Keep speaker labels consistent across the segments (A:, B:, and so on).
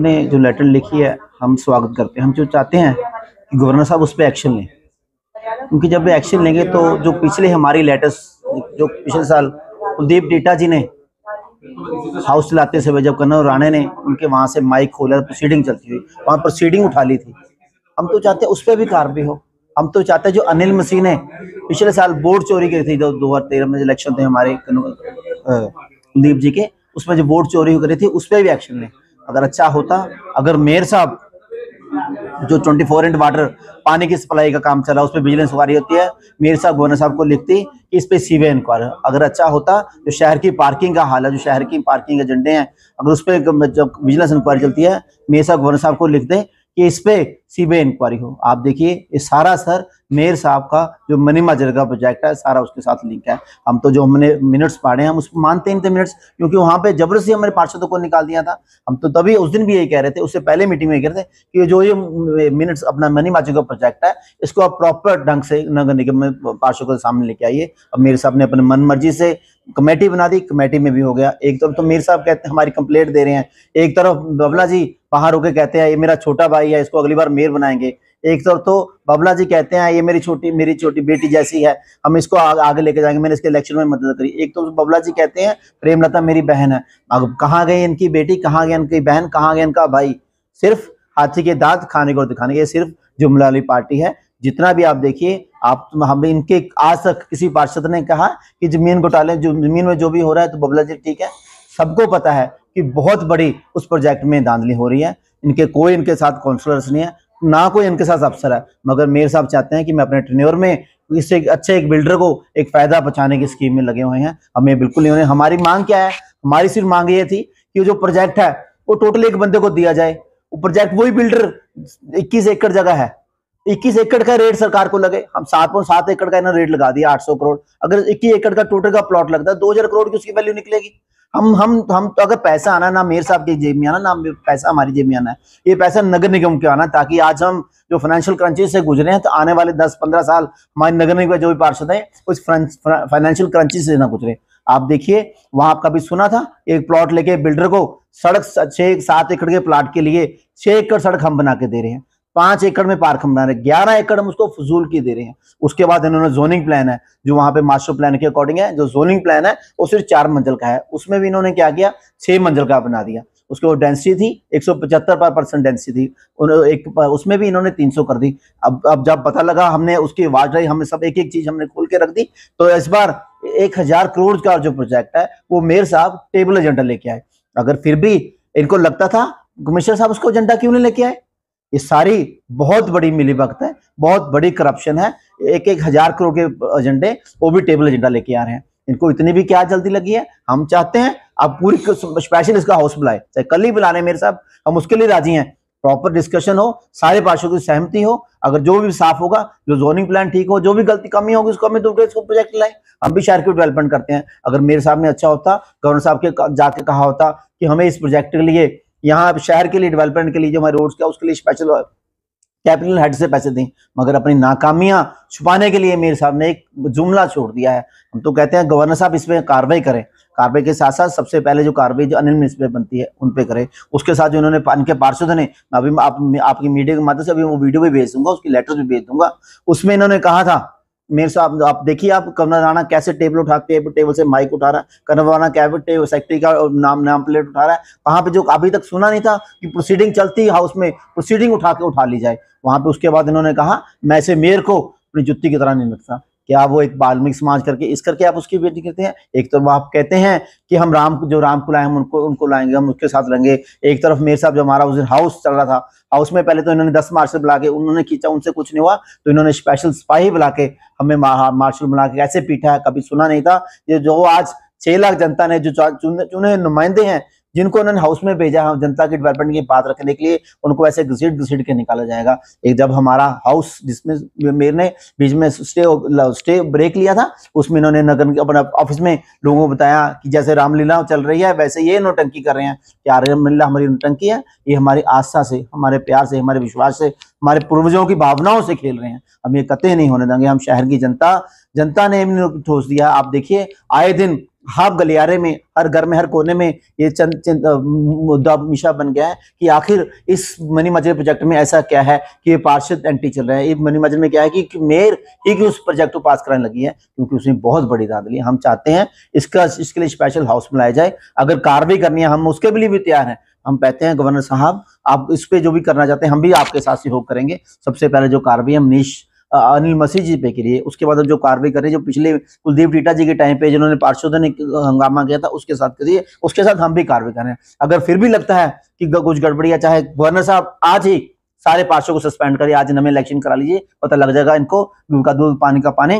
A: ने जो लेटर लिखी है हम स्वागत करते हैं। हम जो चाहते हैं कि गवर्नर साहब उस पर एक्शन लें, क्योंकि जब वे एक्शन लेंगे तो जो पिछले हमारी लेटर्स जो पिछले साल कुलदीप डेटा जी ने हाउस चलाते समय जब कन्नर राणे ने उनके वहां से माइक खोला, प्रोसीडिंग चलती हुई, वहां प्रोसीडिंग उठा ली थी। हम तो चाहते हैं उस पर भी कार्रवाई हो। हम तो चाहते हैं जो अनिल मसीह ने पिछले साल वोट चोरी की थी, जो 2013 में इलेक्शन थे हमारे कुलदीप जी के, उसमें जो वोट चोरी करी थी उस पर भी एक्शन लें। अगर अच्छा होता, अगर मेयर साहब जो 24 वाटर पानी की सप्लाई का काम चला उस पर विजिलेंस इंक्वायरी होती है, मेयर साहब गवर्नर साहब को लिखती कि इस पे सीबीआई इंक्वायरी। अगर अच्छा होता, जो शहर की पार्किंग का हाल है, जो शहर की पार्किंग एजेंडे हैं, अगर उस पर जब विजिलेंस इंक्वायरी चलती है, मेयर साहब गवर्नर साहब को लिख दें कि इस पे सीबीआई इंक्वायरी हो। आप देखिए ये सारा सर मेयर साहब का जो मनी माजरे का प्रोजेक्ट है सारा उसके साथ लिंक है। हम तो जो हमने मिनट्स पढ़े हैं हम उसको मानते नहीं थे मिनट्स, क्योंकि वहां पे जबरदस्ती हमारे पार्षदों को निकाल दिया था। हम तो तभी उस दिन भी यही कह रहे थे, उससे पहले मीटिंग में कह रहे थे कि जो ये मिनट्स अपना मनी माजरे का प्रोजेक्ट है इसको आप प्रॉपर ढंग से नगर निगम में पार्षदों के सामने लेके आइए। अब मेयर साहब ने अपने मन मर्जी से कमेटी बना दी, कमेटी में भी हो गया। एक तरफ तो मेयर साहब कहते हैं हमारी कंप्लेंट दे रहे हैं, एक तरफ बबला जी बाहर होकर कहते हैं ये मेरा छोटा भाई है, इसको अगली बार मेयर बनाएंगे। एक तरफ तो बबला जी कहते हैं ये मेरी छोटी बेटी जैसी है, हम इसको आगे लेके जाएंगे, मैंने इसके इलेक्शन में मदद करी। एक तो बबला जी कहते हैं प्रेमलता मेरी बहन है। अब कहाँ गई इनकी बेटी, कहाँ गई इनकी बहन, कहाँ गया इनका भाई? सिर्फ हाथी के दांत खाने को दिखाने के, सिर्फ जुमला वाली पार्टी है। जितना भी आप देखिए, आप हमें इनके आज तक किसी पार्षद ने कहा कि जमीन घोटाले, जो जमीन में जो भी हो रहा है तो बबला जी ठीक है, सबको पता है कि बहुत बड़ी उस प्रोजेक्ट में धांधली हो रही है। इनके कोई इनके साथ काउंसलर्स नहीं है, ना कोई इनके साथ अफसर है, मगर मेयर साहब चाहते हैं कि मैं अपने टेन्योर में इससे अच्छे एक बिल्डर को एक फायदा पहुंचाने की स्कीम में लगे हुए हैं। हमें बिल्कुल नहीं होने। हमारी मांग क्या है? हमारी सिर्फ मांग ये थी कि जो प्रोजेक्ट है वो टोटल एक बंदे को दिया जाए। वो प्रोजेक्ट वही बिल्डर 21 एकड़ जगह है, 21 एकड़ का रेट सरकार को लगे। हम 7.7 एकड़ का इन्होंने रेट लगा दिया 800 करोड़। अगर 21 एकड़ का टोटल का प्लॉट लगता है 2000 करोड़ की उसकी वैल्यू निकलेगी। हम तो अगर पैसा आना ना मेयर साहब की जेब में आना, ना पैसा हमारी जेब में आना है, ये पैसा नगर निगम के आना, ताकि आज हम जो फाइनेंशियल क्रंचेस से गुजरे हैं तो आने वाले 10-15 साल हमारे नगर निगम जो भी पार्षद हैं उस फाइनेंशियल क्रंचेस से ना गुजरे। आप देखिए वहां आप कभी सुना था एक प्लॉट लेके बिल्डर को सड़क 6-7 एकड़ के प्लॉट के लिए 6 एकड़ सड़क हम बना के दे रहे हैं, 5 एकड़ में पार्क हम बना रहे हैं, 11 एकड़ हम उसको फजूल की दे रहे हैं। उसके बाद इन्होंने जोनिंग प्लान है जो वहां पे मास्टर प्लान के अकॉर्डिंग है, जो जोनिंग प्लान है वो सिर्फ 4 मंजिल का है, उसमें भी इन्होंने क्या किया 6 मंजिल का बना दिया। उसके वो डेंसिटी थी 175% डेंसिटी थी, उसमें भी इन्होंने 300 कर दी। अब जब पता लगा हमने उसकी आवाज रही, हमने सब एक एक चीज हमने खोल के रख दी। तो इस बार 1000 करोड़ का जो प्रोजेक्ट है वो मेयर साहब टेबल एजेंडा लेके आए। अगर फिर भी इनको लगता था कमिश्नर साहब उसको एजेंडा क्यों नहीं लेके आए? ये सारी बहुत बड़ी मिलीभगत है, बहुत बड़ी करप्शन है। 1000 करोड़ के एजेंडे वो भी टेबल एजेंडा लेके आ रहे हैं। इनको इतनी भी क्या जल्दी लगी है? हम चाहते हैं आप पूरी स्पेशल इसका हाउस बुलाए, चाहे कल ही बुला रहे मेरे साहब, हम उसके लिए राजी हैं। प्रॉपर डिस्कशन हो, सारे पार्षदों की सहमति हो, अगर जो भी साफ होगा, जो जोनिंग प्लान ठीक हो, जो भी गलती कमी होगी उसको हमें दूसरे इसको प्रोजेक्ट लाए। हम भी शहर की डेवलपमेंट करते हैं। अगर मेरे साहब ने अच्छा होता, गवर्नर साहब के जाके कहा होता कि हमें इस प्रोजेक्ट के लिए, यहाँ शहर के लिए डेवलपमेंट के लिए जो हमारे रोड्स का उसके लिए स्पेशल कैपिटल हेड से पैसे दें, मगर अपनी नाकामियां छुपाने के लिए मेरे साहब ने एक जुमला छोड़ दिया है। हम तो कहते हैं गवर्नर साहब इसमें कार्रवाई करें। कार्रवाई के साथ साथ सबसे पहले जो कार्रवाई जो अनिल मिस पे बनती है उन पे करें। उसके साथ जो इन्होंने इनके पार्षद ने, अभी आपकी मीडिया के माध्यम से अभी वो वीडियो भी भेज दूंगा, उसकी लेटर भी भेज दूंगा। उसमें इन्होंने कहा था मेरे साहब, आप देखिए आप कमर राणा कैसे टेबल से माइक उठा रहा है, कमर राणा कैबिनेट सेक्रेटरी का नाम प्लेट उठा रहा है। वहां पे जो अभी तक सुना नहीं था कि प्रोसीडिंग चलती हाउस में, प्रोसीडिंग उठा ली जाए वहां पे। उसके बाद इन्होंने कहा मैं ऐसे मेयर को अपनी जुत्ती की तरह नहीं लगता। क्या वो एक वाल्मीकि समाज करके इस करके आप उसकी बेटी करते हैं? एक तरफ आप कहते हैं कि हम राम को लाए, हम उनको लाएंगे, हम उसके साथ रहेंगे। एक तरफ मेरे साहब जो हमारा उस दिन हाउस चल रहा था, हाउस में पहले तो इन्होंने 10 मार्शल बुला के उन्होंने खींचा, उनसे कुछ नहीं हुआ, तो इन्होंने स्पेशल सिपाही बुला के हमें मार्शल बुला के कैसे पीटा है, कभी सुना नहीं था। ये जो आज 6 लाख जनता ने जो चुने नुमाइंदे हैं जिनको उन्होंने हाउस में भेजा जनता की डेवलपमेंट की बात रखने के लिए, उनको ऐसे घसीट के निकाला जाएगा। एक जब हमारा हाउस जिसमें मेयर ने बीच में स्टे ब्रेक लिया था, उसमें इन्होंने नगर अपना ऑफिस में लोगों को बताया कि जैसे रामलीला चल रही है वैसे ये नौटंकी कर रहे हैं। क्या रामलीला हमारी नौटंकी है? ये हमारी आस्था से, हमारे प्यार से, हमारे विश्वास से, हमारे पूर्वजों की भावनाओं से खेल रहे हैं। हम ये कतई नहीं होने देंगे। हम शहर की जनता जनता ने इन्हें ठोस दिया। आप देखिए आए दिन हाफ गलियारे में, हर घर में, हर कोने में ये चंद मुद्दा मिशा बन गया है कि आखिर इस मनी मजर प्रोजेक्ट में ऐसा क्या है कि ये पार्षद एंटी चल रहे हैं। ये मनी मजर में क्या है कि मेयर ही की उस प्रोजेक्ट को पास कराने लगी है क्योंकि उसने बहुत बड़ी धांधली। हम चाहते हैं इसके लिए स्पेशल हाउस बनाया जाए। अगर कार्रवाई करनी है हम उसके लिए भी तैयार हैं। हम कहते हैं गवर्नर साहब आप इस पे जो भी करना चाहते हैं हम भी आपके साथ सहयोग करेंगे। सबसे पहले जो कार्रवाई हम अनिल मसीह जी पे करिए, उसके बाद जो कार्रवाई करिए जो पिछले कुलदीप टीटा जी के टाइम पे जिन्होंने पार्षदों ने हंगामा किया था उसके साथ करिए, उसके साथ हम भी कार्रवाई करें। अगर फिर भी लगता है कि कुछ गड़बड़ी है, चाहे गवर्नर साहब आज ही सारे पार्षदों को सस्पेंड करिए, आज नए इलेक्शन करा लीजिए, पता लग जाएगा इनको उनका दूध पानी का पानी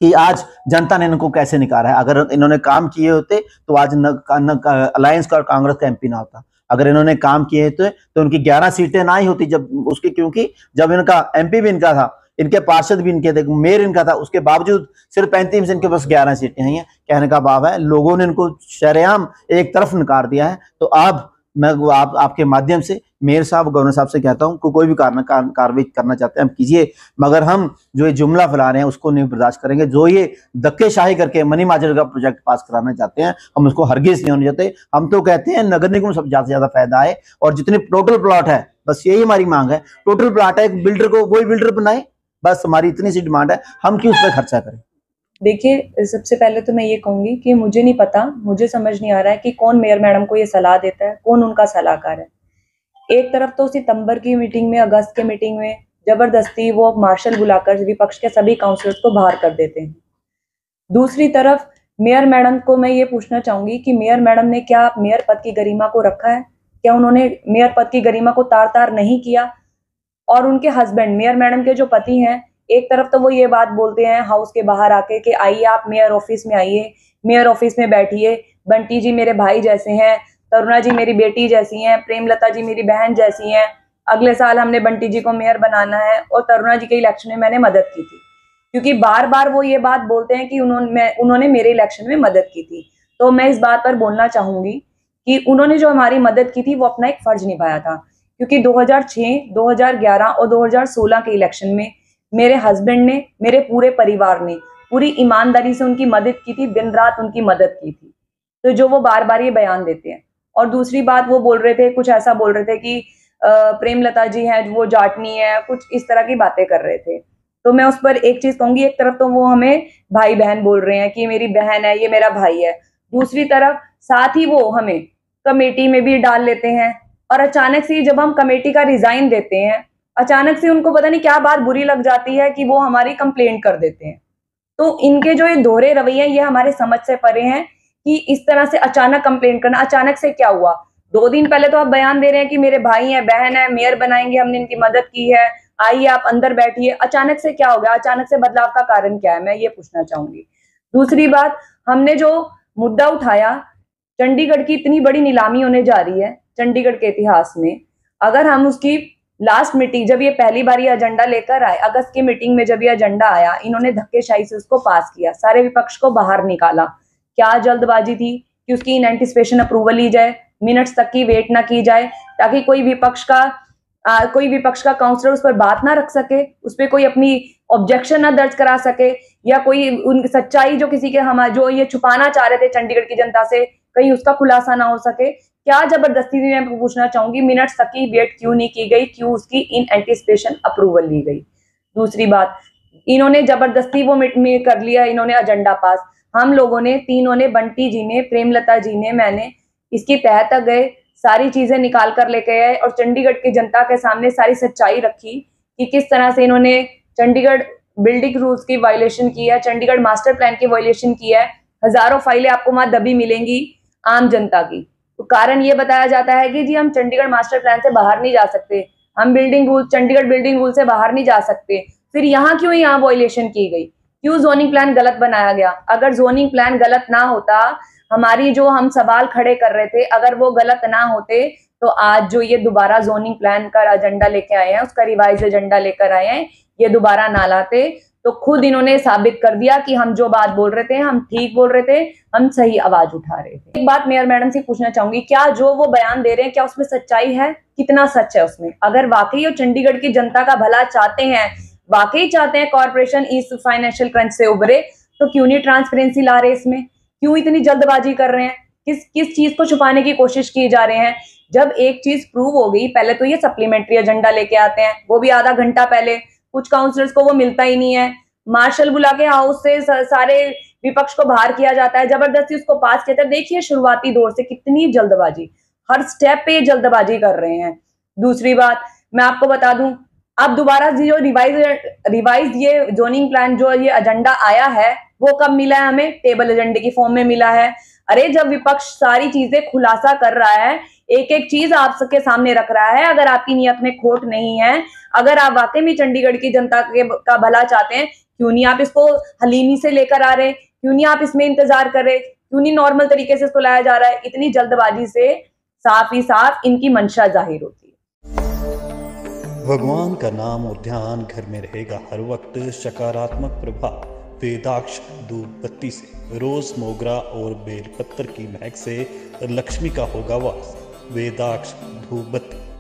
A: कि आज जनता ने इनको कैसे निकाला है। अगर इन्होंने काम किए होते तो आज अलायंस का और कांग्रेस का एमपी ना होता। अगर इन्होंने काम किए तो उनकी 11 सीटें ना ही होती जब उसकी, क्योंकि जब इनका एमपी भी इनका था, इनके पार्षद भी इनके थे, मेयर इनका था, उसके बावजूद सिर्फ 35 से इनके पास 11 सीटें हैं। कहने का भाव है लोगों ने इनको शरेआम एक तरफ नकार दिया है। तो अब मैं आपके माध्यम से मेयर साहब, गवर्नर साहब से कहता हूं कोई भी कार्रवाई करना चाहते हैं हम कीजिए, मगर हम जो ये जुमला फैला रहे हैं उसको नहीं बर्दाश्त करेंगे। जो ये धक्केशाही करके मनी माजर का प्रोजेक्ट पास कराना चाहते हैं हम उसको हरगिज नहीं होने देते। हम तो कहते हैं नगर निगम सब ज्यादा से ज्यादा फायदा आए और जितने टोटल प्लॉट है बस यही हमारी मांग है। टोटल प्लॉट है, एक बिल्डर को वही बिल्डर बनाए, बस हमारी इतनी सी डिमांड है। हम क्यों उस पर खर्चा करें?
B: देखिए, सबसे पहले तो मैं ये कहूंगी कि मुझे नहीं पता, मुझे समझ नहीं आ रहा है कि कौन मेयर मैडम को ये सलाह देता है, कौन उनका सलाहकार है। एक तरफ तो सितंबर की मीटिंग में, अगस्त के मीटिंग में जबरदस्ती वो मार्शल बुलाकर विपक्ष के सभी काउंसिलर्स को बाहर कर देते हैं। दूसरी तरफ मेयर मैडम को मैं ये पूछना चाहूंगी कि मेयर मैडम ने क्या मेयर पद की गरिमा को रखा है? क्या उन्होंने मेयर पद की गरिमा को तार तार नहीं किया? और उनके हस्बैंड, मेयर मैडम के जो पति हैं, एक तरफ तो वो ये बात बोलते हैं हाउस के बाहर आके कि आइए आप मेयर ऑफिस में आइए, मेयर ऑफिस में बैठिए, बंटी जी मेरे भाई जैसे हैं, तरुणा जी मेरी बेटी जैसी हैं, प्रेमलता जी मेरी बहन जैसी हैं, अगले साल हमने बंटी जी को मेयर बनाना है और तरुणा जी के इलेक्शन में मैंने मदद की थी। क्योंकि बार बार वो ये बात बोलते हैं कि उन्होंने मेरे इलेक्शन में मदद की थी। तो मैं इस बात पर बोलना चाहूंगी कि उन्होंने जो हमारी मदद की थी वो अपना एक फर्ज निभाया था। क्योंकि 2006, 2011 और 2016 के इलेक्शन में मेरे हस्बैंड ने, मेरे पूरे परिवार ने पूरी ईमानदारी से उनकी मदद की थी, दिन रात उनकी मदद की थी। तो जो वो बार बार ये बयान देते हैं। और दूसरी बात वो बोल रहे थे, कुछ ऐसा बोल रहे थे कि प्रेमलता जी हैं वो जाटनी है, कुछ इस तरह की बातें कर रहे थे। तो मैं उस पर एक चीज कहूंगी, एक तरफ तो वो हमें भाई बहन बोल रहे हैं कि मेरी बहन है, ये मेरा भाई है, दूसरी तरफ साथ ही वो हमें कमेटी में भी डाल लेते हैं। और अचानक से जब हम कमेटी का रिजाइन देते हैं, अचानक से उनको पता नहीं क्या बात बुरी लग जाती है कि वो हमारी कंप्लेंट कर देते हैं। तो इनके जो ये दोहरे रवैये ये हमारे समझ से परे हैं कि इस तरह से अचानक कंप्लेंट करना। अचानक से क्या हुआ? 2 दिन पहले तो आप बयान दे रहे हैं कि मेरे भाई हैं, बहन है, मेयर बनाएंगे, हमने इनकी मदद की है, आइए आप अंदर बैठिए। अचानक से क्या हो गया? अचानक से बदलाव का कारण क्या है? मैं ये पूछना चाहूंगी। दूसरी बात, हमने जो मुद्दा उठाया, चंडीगढ़ की इतनी बड़ी नीलामी होने जा रही है चंडीगढ़ के इतिहास में। अगर हम उसकी लास्ट मीटिंग, जब ये पहली बार ये एजेंडा लेकर आए, अगस्त की मीटिंग में जब ये एजेंडा आया, इन्होंने धक्केशाही से उसको पास किया, सारे विपक्ष को बाहर निकाला। क्या जल्दबाजी थी कि उसकी इन एंटिसिपेशन अप्रूवल ली जाए, मिनट्स तक की वेट ना की जाए, ताकि कोई विपक्ष का काउंसलर उस पर बात ना रख सके, उस पर कोई अपनी ऑब्जेक्शन ना दर्ज करा सके, या कोई उन सच्चाई जो किसी के हम जो ये छुपाना चाह रहे थे चंडीगढ़ की जनता से, कहीं उसका खुलासा ना हो सके। क्या जबरदस्ती थी? मैं पूछना चाहूंगी, मिनट्स तक की वेट क्यों नहीं की गई? क्यों उसकी इन एंटिसिपेशन अप्रूवल ली गई? दूसरी बात, इन्होंने जबरदस्ती वो में कर लिया, इन्होंने एजेंडा पास। हम लोगों ने, तीनों ने, बंटी जी ने, प्रेमलता जी ने, मैंने इसकी तह तक गए, सारी चीजें निकाल कर लेके आए और चंडीगढ़ की जनता के सामने सारी सच्चाई रखी कि किस तरह से इन्होंने चंडीगढ़ बिल्डिंग रूल्स की वायलेशन की है, चंडीगढ़ मास्टर प्लान की वायलेशन की है। हजारों फाइलें आपको वहां दबी मिलेंगी आम जनता की। तो कारण ये बताया जाता है कि जी हम चंडीगढ़ मास्टर प्लान से बाहर नहीं जा सकते, हम चंडीगढ़ बिल्डिंग रूल से बाहर नहीं जा सकते। फिर यहाँ क्यों यहाँ वायलेशन की गई? क्यों जोनिंग प्लान गलत बनाया गया? अगर जोनिंग प्लान गलत ना होता, हमारी जो हम सवाल खड़े कर रहे थे, अगर वो गलत ना होते, तो आज जो ये दोबारा जोनिंग प्लान का एजेंडा लेके आए हैं, उसका रिवाइज एजेंडा लेकर आए हैं, ये दोबारा ना लाते। तो खुद इन्होंने साबित कर दिया कि हम जो बात बोल रहे थे, हम ठीक बोल रहे थे, हम सही आवाज उठा रहे थे। एक बात मेयर मैडम से पूछना चाहूंगी, क्या जो वो बयान दे रहे हैं, क्या उसमें सच्चाई है? कितना सच है उसमें? अगर वाकई वो चंडीगढ़ की जनता का भला चाहते हैं, वाकई चाहते हैं कॉर्पोरेशन इस फाइनेंशियल क्रंच से उभरे, तो क्यों नहीं ट्रांसपेरेंसी ला रहे इसमें, क्यों इतनी जल्दबाजी कर रहे हैं, किस चीज को छुपाने की कोशिश की जा रहे हैं। जब एक चीज प्रूव हो गई, पहले तो ये सप्लीमेंट्री एजेंडा लेके आते हैं, वो भी आधा घंटा पहले, कुछ काउंसलर्स को वो मिलता ही नहीं है, मार्शल बुला के हाउस से सारे विपक्ष को बाहर किया जाता है, जबरदस्ती उसको पास किया जाता है। देखिए शुरुआती दौर से कितनी जल्दबाजी, हर स्टेप पे जल्दबाजी कर रहे हैं। दूसरी बात मैं आपको बता दूं, अब दोबारा जो रिवाइज ये जोनिंग प्लान जो ये एजेंडा आया है, वो कब मिला है हमें? टेबल एजेंडे की फॉर्म में मिला है। अरे जब विपक्ष सारी चीजें खुलासा कर रहा है, एक एक चीज आप सबके सामने रख रहा है, अगर आपकी नियत में खोट नहीं है, अगर आप वाकई में चंडीगढ़ की जनता का भला चाहते हैं, क्यों नहीं आप इसको हलीमी से लेकर आ रहे, क्यों नहीं आप इसमें इंतजार कर रहे, क्यों नहीं नॉर्मल तरीके से इसको लाया जा रहा है? इतनी जल्दबाजी से साफ ही साफ इनकी मंशा जाहिर होती है।
C: भगवान का नाम और ध्यान घर में रहेगा हर वक्त, सकारात्मक प्रभाव। वेदाक्ष धूप बत्ती से, रोज मोगरा और बेलपत्र की महक से लक्ष्मी का होगा वास। वेदाक्ष धूप बत्ती।